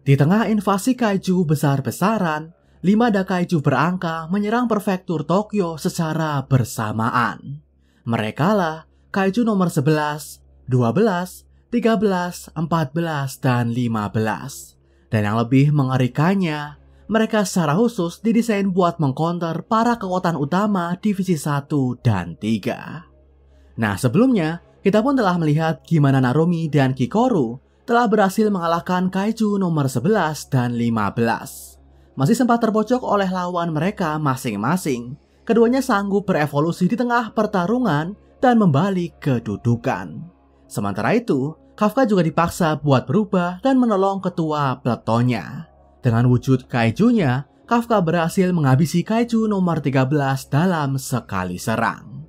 Di tengah invasi kaiju besar-besaran, 5 Dakaiju berangka menyerang prefektur Tokyo secara bersamaan. Merekalah kaiju nomor 11, 12, 13, 14, dan 15. Dan yang lebih mengerikannya, mereka secara khusus didesain buat mengcounter para kekuatan utama divisi 1 dan 3. Nah, sebelumnya kita pun telah melihat gimana Narumi dan Kikoru telah berhasil mengalahkan kaiju nomor 11 dan 15. Masih sempat terpojok oleh lawan mereka masing-masing, keduanya sanggup berevolusi di tengah pertarungan dan membalik kedudukan. Sementara itu, Kafka juga dipaksa buat berubah dan menolong ketua pletonnya. Dengan wujud kaijunya, Kafka berhasil menghabisi kaiju nomor 13 dalam sekali serang.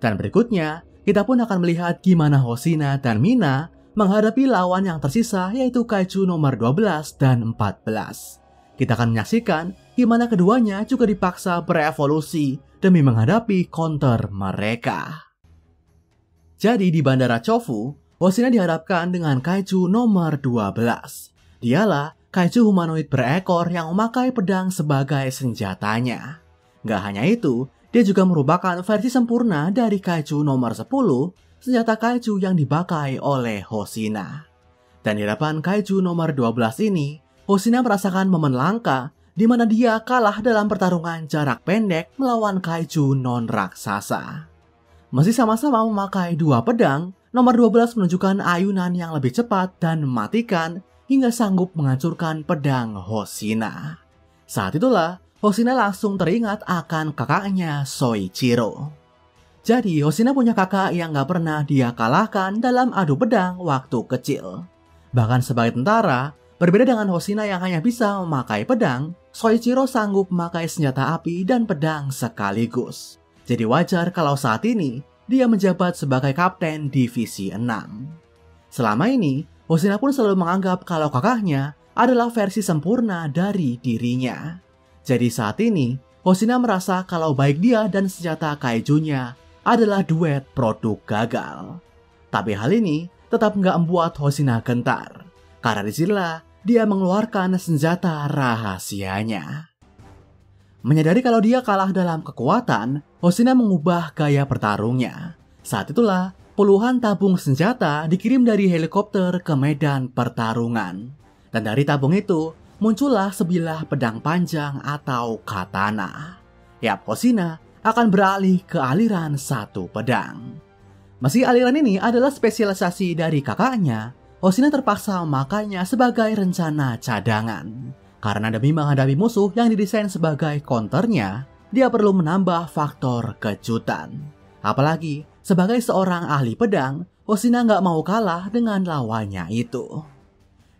Dan berikutnya, kita pun akan melihat gimana Hoshina dan Mina menghadapi lawan yang tersisa, yaitu kaiju nomor 12 dan 14. Kita akan menyaksikan gimana keduanya juga dipaksa berevolusi demi menghadapi counter mereka. Jadi di Bandara Chofu, Hoshina dihadapkan dengan kaiju nomor 12. Dialah kaiju humanoid berekor yang memakai pedang sebagai senjatanya. Gak hanya itu, dia juga merupakan versi sempurna dari kaiju nomor 10, senjata kaiju yang dipakai oleh Hoshina. Dan di hadapan kaiju nomor 12 ini, Hoshina merasakan momen langka di mana dia kalah dalam pertarungan jarak pendek melawan kaiju non-raksasa. Meski sama-sama memakai 2 pedang, nomor 12 menunjukkan ayunan yang lebih cepat dan mematikan hingga sanggup menghancurkan pedang Hoshina. Saat itulah, Hoshina langsung teringat akan kakaknya Soichiro. Jadi, Hoshina punya kakak yang gak pernah dia kalahkan dalam adu pedang waktu kecil. Bahkan sebagai tentara, berbeda dengan Hoshina yang hanya bisa memakai pedang, Soichiro sanggup memakai senjata api dan pedang sekaligus. Jadi wajar kalau saat ini, dia menjabat sebagai kapten divisi 6. Selama ini, Hoshina pun selalu menganggap kalau kakaknya adalah versi sempurna dari dirinya. Jadi saat ini, Hoshina merasa kalau baik dia dan senjata kaijunya adalah duet produk gagal. Tapi hal ini tetap nggak membuat Hoshina gentar, karena disinilah dia mengeluarkan senjata rahasianya. Menyadari kalau dia kalah dalam kekuatan, Hoshina mengubah gaya bertarungnya. Saat itulah, puluhan tabung senjata dikirim dari helikopter ke medan pertarungan. Dan dari tabung itu, muncullah sebilah pedang panjang atau katana. Yap, Hoshina akan beralih ke aliran satu pedang. Meski aliran ini adalah spesialisasi dari kakaknya, Hoshina terpaksa memakainya sebagai rencana cadangan. Karena demi menghadapi musuh yang didesain sebagai counternya, dia perlu menambah faktor kejutan. Apalagi, sebagai seorang ahli pedang, Hoshina nggak mau kalah dengan lawannya itu.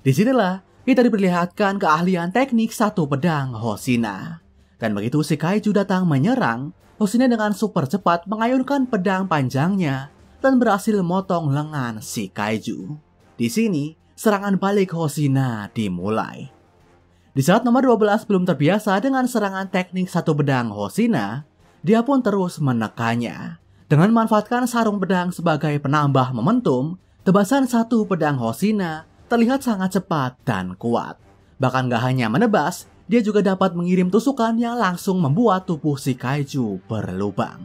Disinilah kita diperlihatkan keahlian teknik satu pedang Hoshina. Dan begitu si kaiju datang menyerang, Hoshina dengan super cepat mengayunkan pedang panjangnya dan berhasil memotong lengan si kaiju. Di sini, serangan balik Hoshina dimulai. Di saat nomor 12 belum terbiasa dengan serangan teknik satu pedang Hoshina, dia pun terus menekannya. Dengan memanfaatkan sarung pedang sebagai penambah momentum, tebasan satu pedang Hoshina terlihat sangat cepat dan kuat. Bahkan gak hanya menebas, dia juga dapat mengirim tusukan yang langsung membuat tubuh si kaiju berlubang.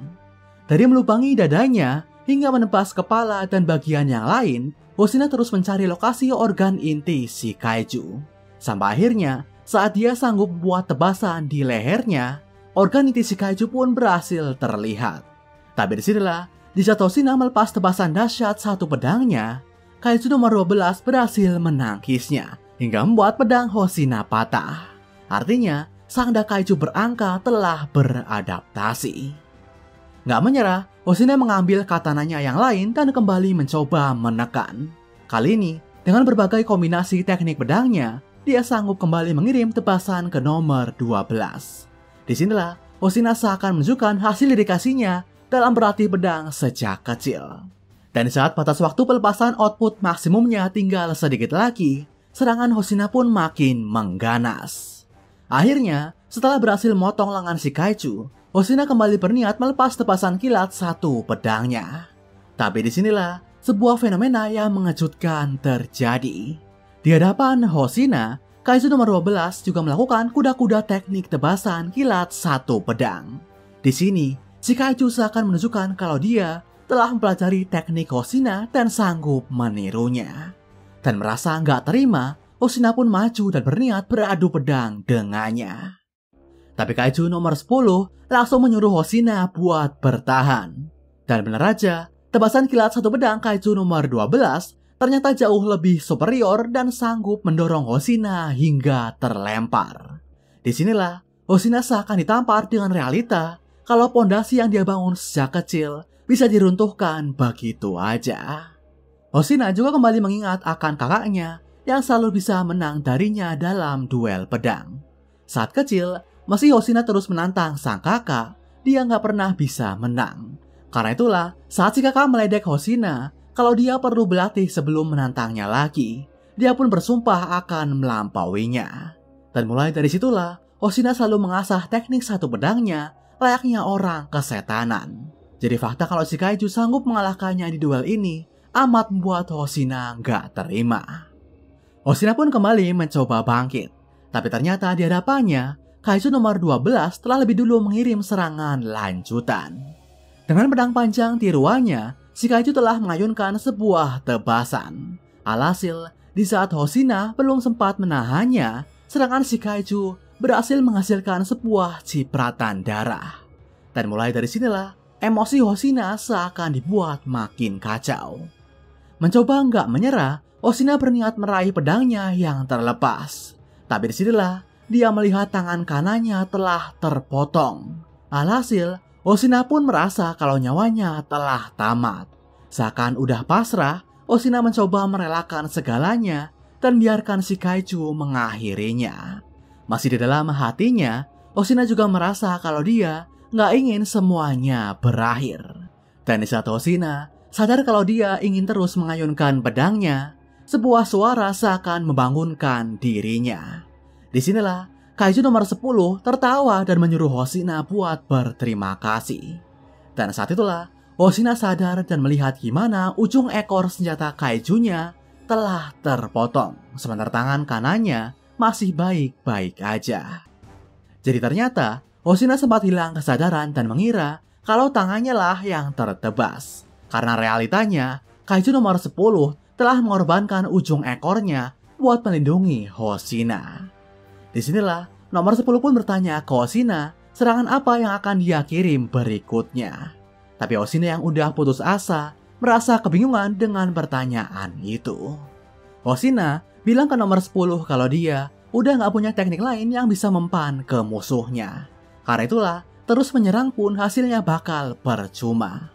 Dari melubangi dadanya hingga menebas kepala dan bagian yang lain, Hoshina terus mencari lokasi organ inti si kaiju. Sampai akhirnya, saat dia sanggup membuat tebasan di lehernya, organ inti si kaiju pun berhasil terlihat. Tapi disinilah, di saat Hoshina melepas tebasan dahsyat satu pedangnya, kaiju nomor 12 berhasil menangkisnya hingga membuat pedang Hoshina patah. Artinya, sang Dakaiju berangka telah beradaptasi. Gak menyerah, Hoshina mengambil katananya yang lain dan kembali mencoba menekan. Kali ini, dengan berbagai kombinasi teknik pedangnya, dia sanggup kembali mengirim tebasan ke nomor 12. Disinilah, Hoshina seakan menunjukkan hasil dedikasinya dalam berlatih pedang sejak kecil. Dan saat batas waktu pelepasan output maksimumnya tinggal sedikit lagi, serangan Hoshina pun makin mengganas. Akhirnya, setelah berhasil motong lengan si kaiju, Hoshina kembali berniat melepas tebasan kilat satu pedangnya. Tapi disinilah sebuah fenomena yang mengejutkan terjadi. Di hadapan Hoshina, Kaiju nomor 12 juga melakukan kuda-kuda teknik tebasan kilat satu pedang. Di sini, si Kaiju seakan menunjukkan kalau dia telah mempelajari teknik Hoshina dan sanggup menirunya. Dan merasa nggak terima, Hoshina pun maju dan berniat beradu pedang dengannya. Tapi Kaiju nomor 10 langsung menyuruh Hoshina buat bertahan. Dan benar aja, tebasan kilat satu pedang Kaiju nomor 12 ternyata jauh lebih superior dan sanggup mendorong Hoshina hingga terlempar. Disinilah Hoshina seakan ditampar dengan realita kalau pondasi yang dia bangun sejak kecil bisa diruntuhkan begitu aja. Hoshina juga kembali mengingat akan kakaknya yang selalu bisa menang darinya dalam duel pedang. Saat kecil, meski Hoshina terus menantang sang kakak, dia nggak pernah bisa menang. Karena itulah, saat si kakak meledek Hoshina, kalau dia perlu berlatih sebelum menantangnya lagi, dia pun bersumpah akan melampauinya. Dan mulai dari situlah, Hoshina selalu mengasah teknik satu pedangnya layaknya orang kesetanan. Jadi fakta kalau si Kaiju sanggup mengalahkannya di duel ini amat membuat Hoshina nggak terima. Hoshina pun kembali mencoba bangkit. Tapi ternyata di hadapannya, Kaiju nomor 12 telah lebih dulu mengirim serangan lanjutan. Dengan pedang panjang tiruannya, si Kaiju telah mengayunkan sebuah tebasan. Alhasil, di saat Hoshina belum sempat menahannya, serangan si Kaiju berhasil menghasilkan sebuah cipratan darah. Dan mulai dari sinilah, emosi Hoshina seakan dibuat makin kacau. Mencoba nggak menyerah, Hoshina berniat meraih pedangnya yang terlepas. Tapi disinilah, dia melihat tangan kanannya telah terpotong. Alhasil, Hoshina pun merasa kalau nyawanya telah tamat. Seakan udah pasrah, Hoshina mencoba merelakan segalanya dan biarkan si Kaiju mengakhirinya. Masih di dalam hatinya, Hoshina juga merasa kalau dia nggak ingin semuanya berakhir. Dan di saat Hoshina sadar kalau dia ingin terus mengayunkan pedangnya, sebuah suara seakan membangunkan dirinya. Disinilah Kaiju nomor 10 tertawa dan menyuruh Hoshina buat berterima kasih. Dan saat itulah Hoshina sadar dan melihat gimana ujung ekor senjata Kaijunya telah terpotong, sementara tangan kanannya masih baik-baik aja. Jadi ternyata Hoshina sempat hilang kesadaran dan mengira kalau tangannya lah yang tertebas. Karena realitanya, Kaiju nomor 10 telah mengorbankan ujung ekornya buat melindungi Hoshina. Disinilah, nomor 10 pun bertanya ke Hoshina serangan apa yang akan dia kirim berikutnya. Tapi Hoshina yang udah putus asa merasa kebingungan dengan pertanyaan itu. Hoshina bilang ke nomor 10 kalau dia udah gak punya teknik lain yang bisa mempan ke musuhnya. Karena itulah, terus menyerang pun hasilnya bakal percuma.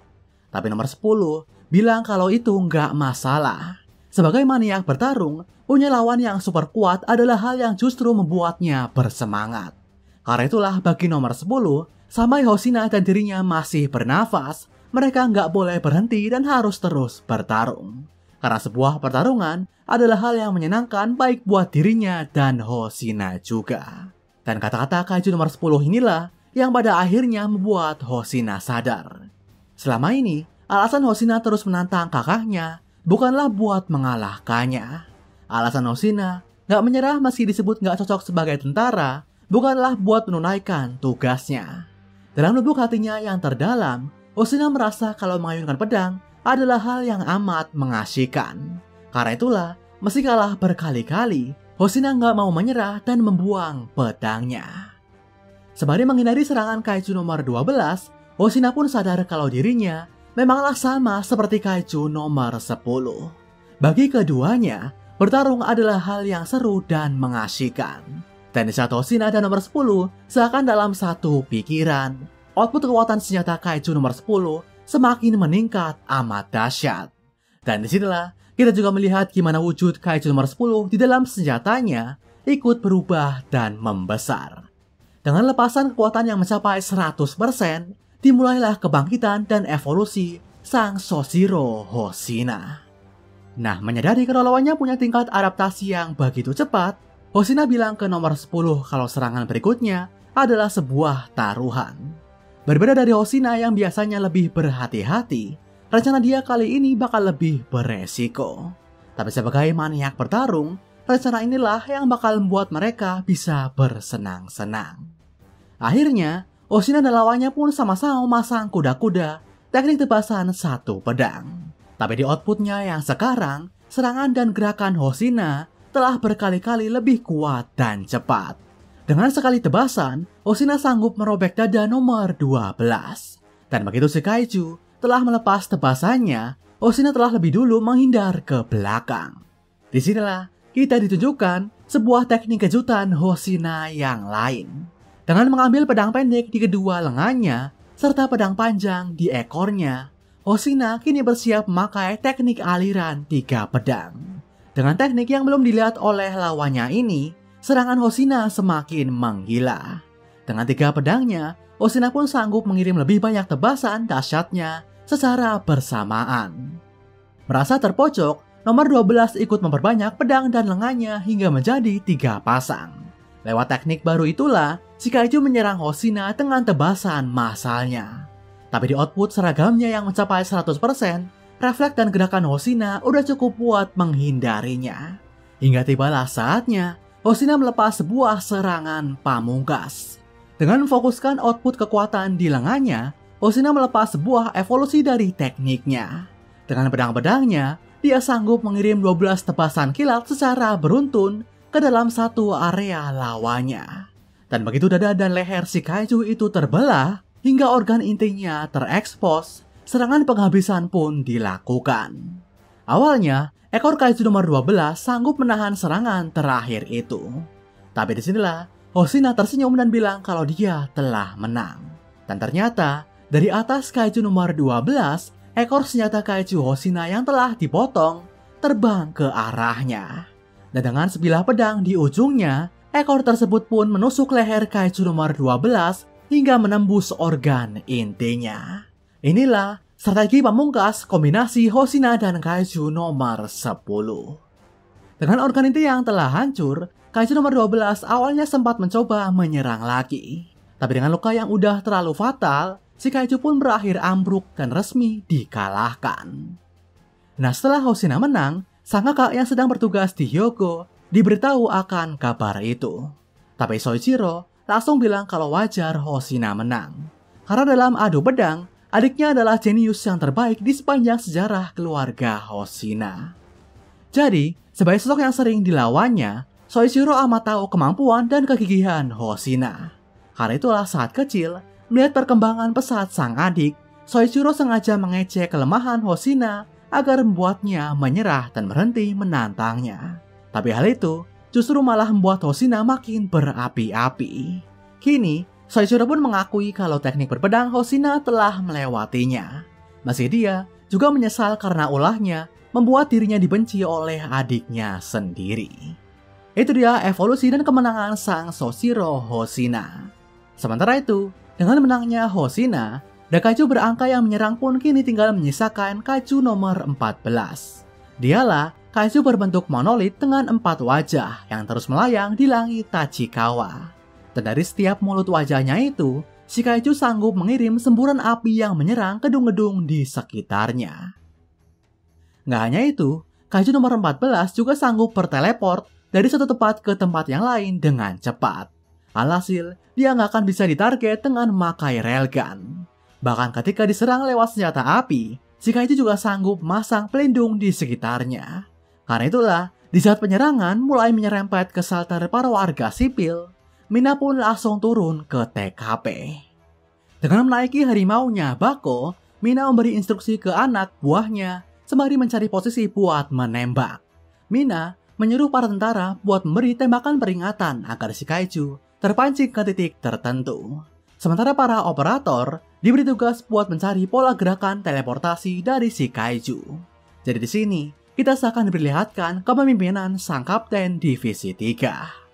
Tapi nomor 10 bilang kalau itu nggak masalah. Sebagai maniak bertarung, punya lawan yang super kuat adalah hal yang justru membuatnya bersemangat. Karena itulah bagi nomor 10, sampai Hoshina dan dirinya masih bernafas, mereka nggak boleh berhenti dan harus terus bertarung. Karena sebuah pertarungan adalah hal yang menyenangkan baik buat dirinya dan Hoshina juga. Dan kata-kata Kaiju nomor 10 inilah yang pada akhirnya membuat Hoshina sadar. Selama ini, alasan Hoshina terus menantang kakaknya bukanlah buat mengalahkannya. Alasan Hoshina gak menyerah meski disebut gak cocok sebagai tentara bukanlah buat menunaikan tugasnya. Dalam lubuk hatinya yang terdalam, Hoshina merasa kalau mengayunkan pedang adalah hal yang amat mengasyikan. Karena itulah, meski kalah berkali-kali, Hoshina gak mau menyerah dan membuang pedangnya. Sembari menghindari serangan Kaiju nomor 12, Hoshina pun sadar kalau dirinya memanglah sama seperti Kaiju nomor 10. Bagi keduanya, bertarung adalah hal yang seru dan mengasyikan. Dan di saat Hoshina dan nomor 10 seakan dalam satu pikiran, output kekuatan senjata Kaiju nomor 10 semakin meningkat amat dahsyat. Dan disinilah kita juga melihat gimana wujud Kaiju nomor 10 di dalam senjatanya ikut berubah dan membesar. Dengan lepasan kekuatan yang mencapai 100%, dimulailah kebangkitan dan evolusi sang Soshiro Hoshina. Nah, menyadari kalau lawannya punya tingkat adaptasi yang begitu cepat, Hoshina bilang ke nomor 10 kalau serangan berikutnya adalah sebuah taruhan. Berbeda dari Hoshina yang biasanya lebih berhati-hati, rencana dia kali ini bakal lebih beresiko. Tapi sebagai maniak bertarung, rencana inilah yang bakal membuat mereka bisa bersenang-senang. Akhirnya, Hoshina dan lawannya pun sama-sama memasang kuda-kuda teknik tebasan satu pedang. Tapi di outputnya yang sekarang, serangan dan gerakan Hoshina telah berkali-kali lebih kuat dan cepat. Dengan sekali tebasan, Hoshina sanggup merobek dada nomor 12. Dan begitu si kaiju telah melepas tebasannya, Hoshina telah lebih dulu menghindar ke belakang. Disinilah kita ditunjukkan sebuah teknik kejutan Hoshina yang lain. Dengan mengambil pedang pendek di kedua lengannya, serta pedang panjang di ekornya, Hoshina kini bersiap memakai teknik aliran 3 pedang. Dengan teknik yang belum dilihat oleh lawannya ini, serangan Hoshina semakin menggila. Dengan 3 pedangnya, Hoshina pun sanggup mengirim lebih banyak tebasan dahsyatnya secara bersamaan. Merasa terpojok, nomor 12 ikut memperbanyak pedang dan lengannya hingga menjadi 3 pasang. Lewat teknik baru itulah, si kaiju menyerang Hoshina dengan tebasan massalnya. Tapi di output seragamnya yang mencapai 100%, refleks dan gerakan Hoshina udah cukup buat menghindarinya. Hingga tibalah saatnya, Hoshina melepas sebuah serangan pamungkas. Dengan memfokuskan output kekuatan di lengannya, Hoshina melepas sebuah evolusi dari tekniknya. Dengan pedang-pedangnya, dia sanggup mengirim 12 tebasan kilat secara beruntun ke dalam satu area lawannya. Dan begitu dada dan leher si kaiju itu terbelah, hingga organ intinya terekspos, serangan penghabisan pun dilakukan. Awalnya, ekor kaiju nomor 12 sanggup menahan serangan terakhir itu. Tapi disinilah, Hoshina tersenyum dan bilang kalau dia telah menang. Dan ternyata, dari atas kaiju nomor 12, ekor senjata kaiju Hoshina yang telah dipotong terbang ke arahnya. Dan dengan sebilah pedang di ujungnya, ekor tersebut pun menusuk leher kaiju nomor 12 hingga menembus organ intinya. Inilah strategi pamungkas kombinasi Hoshina dan kaiju nomor 10. Dengan organ inti yang telah hancur, kaiju nomor 12 awalnya sempat mencoba menyerang lagi. Tapi dengan luka yang udah terlalu fatal, si kaiju pun berakhir ambruk dan resmi dikalahkan. Nah, setelah Hoshina menang, sang kakak yang sedang bertugas di Hyogo diberitahu akan kabar itu. Tapi Soichiro langsung bilang kalau wajar Hoshina menang. Karena dalam adu pedang, adiknya adalah jenius yang terbaik di sepanjang sejarah keluarga Hoshina. Jadi, sebagai sosok yang sering dilawannya, Soichiro amat tahu kemampuan dan kegigihan Hoshina. Karena itulah saat kecil, melihat perkembangan pesat sang adik, Soichiro sengaja mengecek kelemahan Hoshina agar membuatnya menyerah dan berhenti menantangnya. Tapi hal itu justru malah membuat Hoshina makin berapi-api. Kini, Soichiro pun mengakui kalau teknik berpedang Hoshina telah melewatinya. Meski dia juga menyesal karena ulahnya membuat dirinya dibenci oleh adiknya sendiri. Itu dia evolusi dan kemenangan sang Soichiro Hoshina. Sementara itu, dengan menangnya Hoshina, kaiju berangka yang menyerang pun kini tinggal menyisakan kaiju nomor 14. Dialah kaiju berbentuk monolit dengan 4 wajah yang terus melayang di langit Tachikawa. Dan dari setiap mulut wajahnya itu, si kaiju sanggup mengirim semburan api yang menyerang gedung-gedung di sekitarnya. Nggak hanya itu, kaiju nomor 14 juga sanggup berteleport dari satu tempat ke tempat yang lain dengan cepat. Alhasil, dia nggak akan bisa ditarget dengan memakai railgun. Bahkan ketika diserang lewat senjata api, si kaiju juga sanggup masang pelindung di sekitarnya. Karena itulah, di saat penyerangan mulai menyerempet ke shelter para warga sipil, Mina pun langsung turun ke TKP. Dengan menaiki harimaunya Bako, Mina memberi instruksi ke anak buahnya sembari mencari posisi buat menembak. Mina menyuruh para tentara buat memberi tembakan peringatan agar si kaiju terpancing ke titik tertentu. Sementara para operator diberi tugas buat mencari pola gerakan teleportasi dari si kaiju. Jadi di sini kita seakan diperlihatkan kepemimpinan sang kapten divisi 3.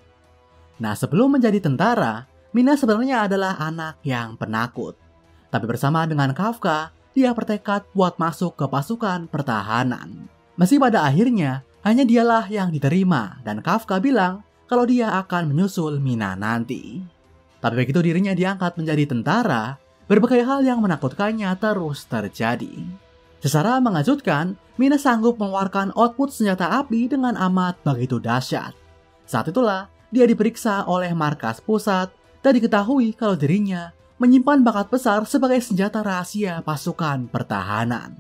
Nah, sebelum menjadi tentara, Mina sebenarnya adalah anak yang penakut. Tapi bersama dengan Kafka, dia bertekad buat masuk ke pasukan pertahanan. Meski pada akhirnya hanya dialah yang diterima dan Kafka bilang kalau dia akan menyusul Mina nanti. Tapi begitu dirinya diangkat menjadi tentara, berbagai hal yang menakutkannya terus terjadi. Secara mengejutkan, Mina sanggup mengeluarkan output senjata api dengan amat begitu dahsyat. Saat itulah, dia diperiksa oleh markas pusat dan diketahui kalau dirinya menyimpan bakat besar sebagai senjata rahasia pasukan pertahanan.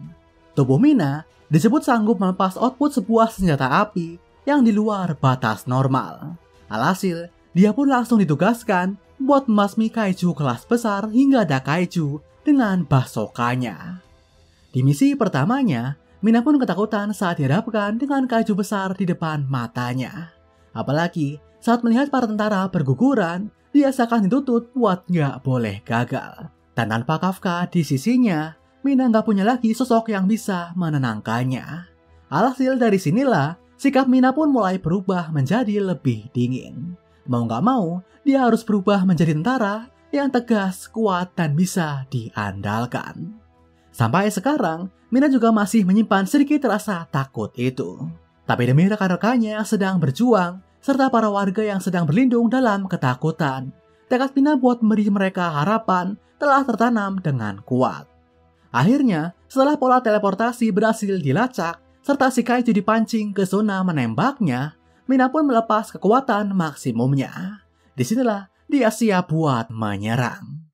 Tubuh Mina disebut sanggup melepas output sebuah senjata api yang di luar batas normal. Alhasil, dia pun langsung ditugaskan buat membasmi kaiju kelas besar hingga Dakaiju dengan basokannya. Di misi pertamanya, Mina pun ketakutan saat dihadapkan dengan kaiju besar di depan matanya. Apalagi saat melihat para tentara berguguran, dia seakan dituntut buat nggak boleh gagal. Dan tanpa Kafka di sisinya, Mina nggak punya lagi sosok yang bisa menenangkannya. Alhasil dari sinilah, sikap Mina pun mulai berubah menjadi lebih dingin. Mau nggak mau, dia harus berubah menjadi tentara yang tegas, kuat, dan bisa diandalkan. Sampai sekarang, Mina juga masih menyimpan sedikit rasa takut itu. Tapi demi rekan-rekannya yang sedang berjuang, serta para warga yang sedang berlindung dalam ketakutan, tekad Mina buat memberi mereka harapan telah tertanam dengan kuat. Akhirnya, setelah pola teleportasi berhasil dilacak, serta si kaiju dipancing ke zona menembaknya, Mina pun melepas kekuatan maksimumnya. Disinilah dia siap buat menyerang.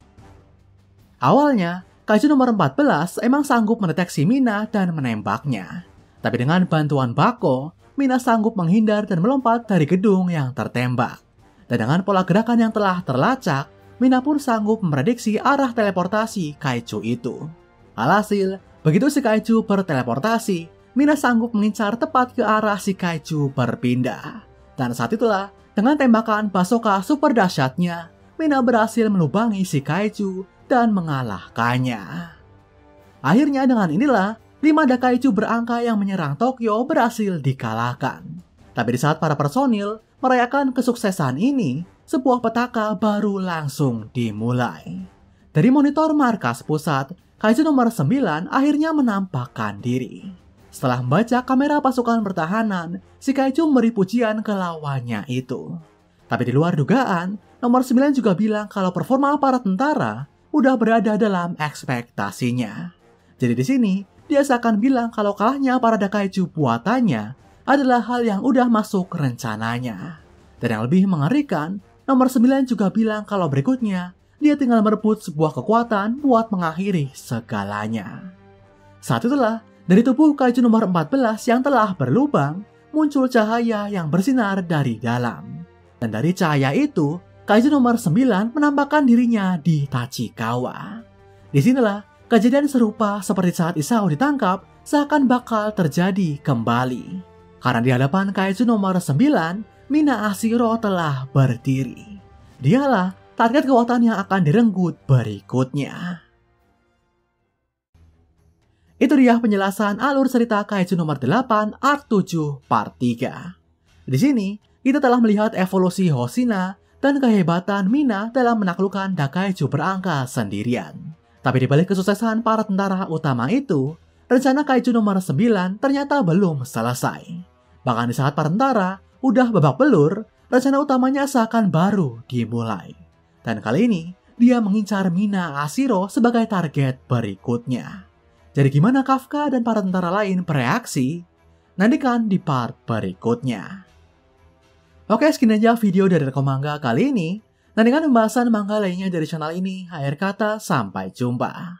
Awalnya, kaiju nomor 14 emang sanggup mendeteksi Mina dan menembaknya. Tapi dengan bantuan Bako, Mina sanggup menghindar dan melompat dari gedung yang tertembak. Dan dengan pola gerakan yang telah terlacak, Mina pun sanggup memprediksi arah teleportasi kaiju itu. Alhasil, begitu si kaiju berteleportasi, Mina sanggup mengincar tepat ke arah si kaiju berpindah. Dan saat itulah, dengan tembakan basoka super dahsyatnya, Mina berhasil melubangi si kaiju dan mengalahkannya. Akhirnya dengan inilah, 5 Dakaiju berangka yang menyerang Tokyo berhasil dikalahkan. Tapi di saat para personil merayakan kesuksesan ini, sebuah petaka baru langsung dimulai. Dari monitor markas pusat, kaiju nomor 9 akhirnya menampakkan diri. Setelah membaca kamera pasukan pertahanan, si kaiju memberi pujian ke lawannya itu. Tapi di luar dugaan, nomor 9 juga bilang kalau performa para tentara udah berada dalam ekspektasinya. Jadi di sini, dia seakan bilang kalau kalahnya para Dakaiju buatannya adalah hal yang udah masuk rencananya. Dan yang lebih mengerikan, nomor 9 juga bilang kalau berikutnya, dia tinggal merebut sebuah kekuatan buat mengakhiri segalanya. Saat itulah, dari tubuh kaiju nomor 14 yang telah berlubang, muncul cahaya yang bersinar dari dalam. Dan dari cahaya itu, kaiju nomor 9 menampakkan dirinya di Tachikawa. Disinilah kejadian serupa seperti saat Isao ditangkap seakan bakal terjadi kembali. Karena di hadapan kaiju nomor 9, Mina Ashiro telah berdiri. Dialah target kekuatan yang akan direnggut berikutnya. Itu dia penjelasan alur cerita kaiju nomor 8 Art 7 Part 3. Di sini, kita telah melihat evolusi Hoshina dan kehebatan Mina dalam menaklukkan Dakaiju berangka sendirian. Tapi di balik kesuksesan para tentara utama itu, rencana kaiju nomor 9 ternyata belum selesai. Bahkan di saat para tentara udah babak belur, rencana utamanya seakan baru dimulai. Dan kali ini, dia mengincar Mina Ashiro sebagai target berikutnya. Jadi gimana Kafka dan para tentara lain bereaksi? Nantikan di part berikutnya. Oke, sekian aja video dari Rekom Manga kali ini. Nantikan pembahasan manga lainnya dari channel ini. Akhir kata, sampai jumpa.